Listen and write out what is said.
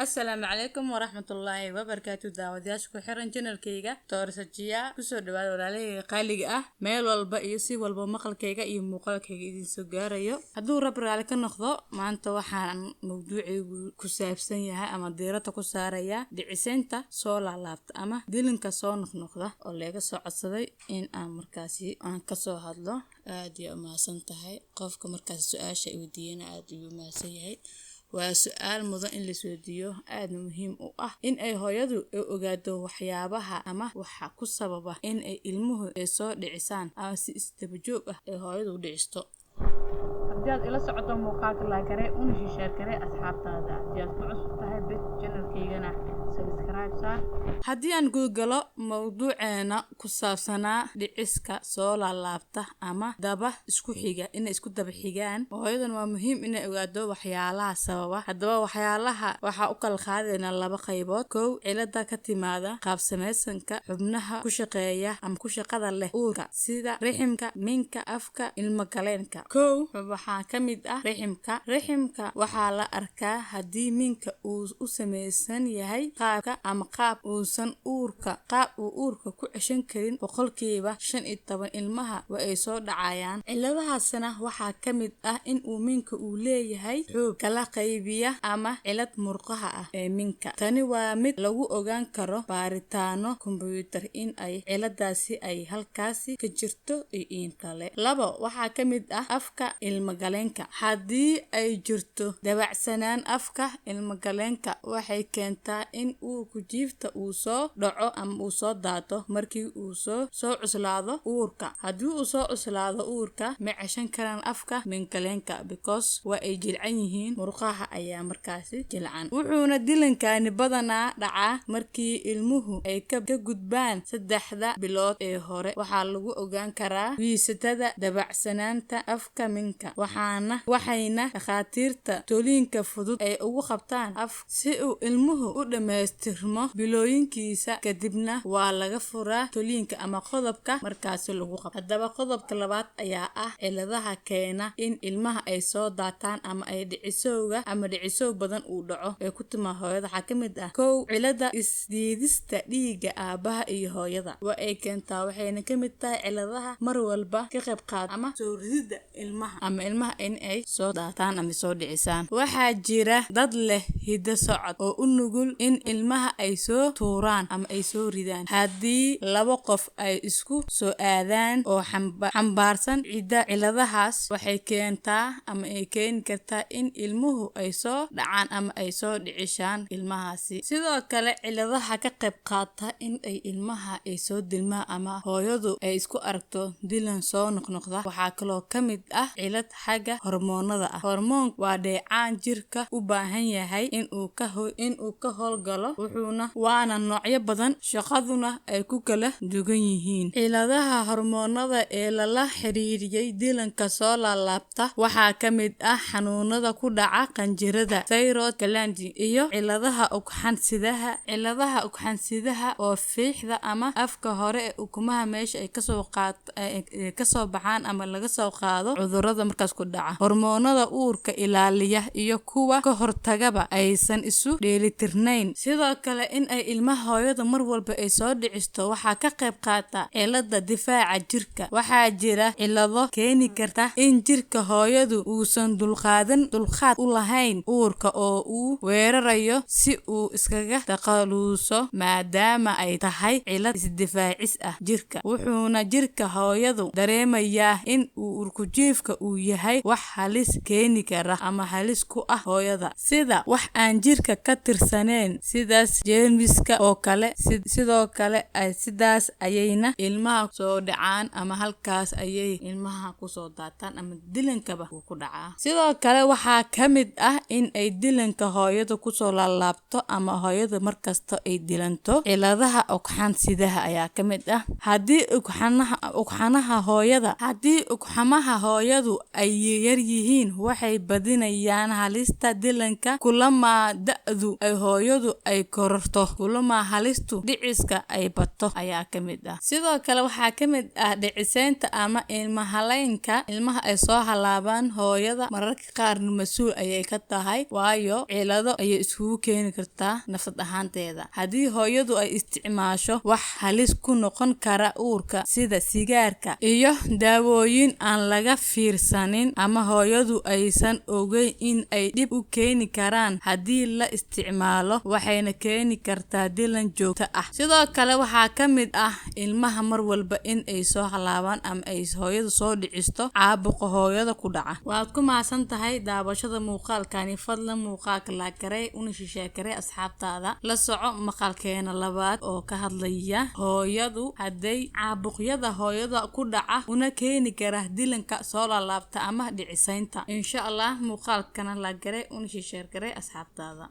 السلام عليكم ورحمة الله وبركاته داودياش ku xiran channelkayga Toorsajiya kusoo dhawaad walaalahayga qaaliga ah meel walba iyo si walba maqalkayga iyo muuqaalkayga idin soo gaarayo hadduu rab raali ka noqdo maanta waxaan mawduucigu ku saabsan yahay ama diirada ku saaraya dhiciseynta soo laalaabta ama dilinka soo noqnoqda oo laga soo codsaday in aan markaasi aan ka soo hadlo aad iyo maasan tahay qofka markaas su'aasha uu diina aad iyo maasan yahay waa su'aal mudan in la isweydiiyo aadna muhiim u ah in ay hooyadu ogaado waxyaabaha ama waxa ku sababa in ay ilmuhu ay soo dhicisaan ama si isdaba joog ah ay hooyadu u dhicisto haddii aad ila socoto muuqaalka la garay una share garay asxaabtaada haddii aad ku cusub tahay channelkaygana subscribe saar haddii aan gudgalo mawduuceena ku saabsanaa dhiciska soo laalaabta ama daba isku xiga inay isku daba xigaan hooyadan waa muhiim inay ogaado waxyaalaha sababa haddaba waxyaalaha waxa u kala qaadayna laba qaybood kow cilada ka timaada qaab samaysanka xubnaha ku shaqeeya ama ku shaqada leh uurka sida riximka minka afka ilmo galeenka kow waxaa ka mid ah riximka waxaa la arkaa haddii minka uu u samaysan yahay qaab uusan uurka ku ceshan karin boqolkiiba 15 ilmaha waa ay soo dhacayaan ciladahaasna waxaa ka mid ah in uu minka uu leeyahay xoog kala qaybiya ama cilad murqaha ah ee minka tani waa mid lagu ogaan karo baaritaano kombiyuutar in ay ciladaasi ay halkaasi ka jirto in kale labo waxaa ka mid ah afka ilmo galeenka haddii ay jirto dabacsanaan afka ilmo galeenka waxay keentaa in uurku jiifta uu soo dhaco ama uu soo daato markii uu soo cuslaado uurka haddii uu soo cuslaado uurka ma ceshan karaan afka minkaleenka because waa ay jilcan yihiin murqaha ayaa markaasi jilcan wuxuuna dilankani badanaa dhacaa markii ilmuhu ay ka gudbaan 3 bilood ee hore waxaa lagu ogaan karaa wiisatada dabacsanaanta afka minka waxayna dhakhaatiirta toliinka fudud ay ugu qabtaan af si uu ilmuhu u dhameystirmo bilooyinkiisa kadibna waa laga furaa toliinka ama qodobka markaasi lagu qabto haddaba qodobka labaad ayaa ah ciladaha keena in ilmaha ay soo daataan ama ay dhicisow badan uu dhaco ee ku timaada hooyada waxaa ka mid ah kow cilada isdiidista dhiiga aabaha iyo hooyada waa ay keentaa waxayna ka mid tahay ciladaha mar walba ka qayb qaata ama soo ridida ilmaha in ay soo daataan ama soo dhicisaan waxaa jira dad leh hiddo socod oo u nugul in ilmaha ay soo tuuraan ama ay soo ridaan haddii laba qof ay isku soo aadaan oo xambaarsan ciladahaas waxay keentaa ama ay keeni kartaa in ilmuhu ay soo dhacaan ama ay soo dhicishaan ilmahaasi sidoo kale ciladaha ka qayb qaata in ay ilmaha ay soo dilmaan ama hooyadu ay isku aragto dilan soo noqnoqda waxaa kaloo ka mid ah cilad xagga hormoonada ah hormoon waa dheecaan jirka u baahan yahay in uu ka howlgalo waana noocyo badan shaqaduna ay ku kala duwan yihiin ciladaha hormoonada ee lala xiriiriyay dilanka soo laalaabta waxaa ka mid ah xanuunada ku dhaca qanjirada thyroid gland iyo ciladaha ugxan-sidaha oo fiixda ama afka hore ee ukumaha meesha ay kasoo baxaan ama laga soo qaado cudurada markaas ku dhaca hormoonada uurka ilaaliya iyo kuwa ka hortagaba aysan isu dheelitirnayn sidoo kale in ay ilmaha hooyada mar walba ay soo dhicisto waxaa ka qayb qaata cilada difaaca jirka waxaa jira cilado keeni karta in jirka hooyadu uusan dulqaad u lahayn uurka oo uu weerarayo si uu iskaga takhaluso maadaama ay tahay cilad isdifaacis ah jirka wuxuuna jirka hooyadu dareemayaa in uurku jiifka uu yahay wax halis keeni kara ama halis ku ah hooyada sida wax aan jirka ka tirsaneyn sidaas jeermiska oo kale sidoo kale sidaas ayayna ilmaha soo dhacaan ama halkaas ayay ilmaha ku soo daataan ama dilankaba ku dhacaa sidoo kale waxaa ka mid ah in ay dilanka hooyada ku soo laalaabto ama hooyada markasta ay dilanto ciladaha ugxan-sidaha ayaa ka mid ah haddii ugxamaha hooyadu ay yar yihiin waxay badinayaan halista dilanka kulama da'du ay hooyadu ay kororto kulama halistu dhiciska ay bato ayaa kamid ah. Sidoo kale waxaa kamid ah dhiciseynta ama ilma haleynka. Ilmaha ay soo halaabaan hooyada mararka qaar mas'uul ayay ka tahay, waayo cilado ayay isugu keeni kartaa nafsad ahaanteeda. Haddii hooyadu ay isticmaasho wax halis ku noqon kara uurka sida sigaarka iyo daawooyin aan laga fiirsanin, ama hooyadu aysan ogeyn in ay dhib u keeni karaan haddii la isticmaalo, waxayna keeni kartaa dilan joogto ah. Sidoo kale waxaa kamid ah ilmaha mar walba in ay soo halaabaan ama ay hooyadu soo dhicisto caabuqa hooyada ku dhaca. Waad ku mahadsan tahay daawashada muuqaalkani. Fadlan muuqaalka la garay una sheekare asxaabtaada. La soco maqaalkeena labaad oo ka hadlaya hooyadu hadday caabuqyada hooyada ku dhaca una keeni kara dilanka soo laabta ama dhiciseynta. Insha Allah muuqaalkana la garay una sheekare asxaabtaada.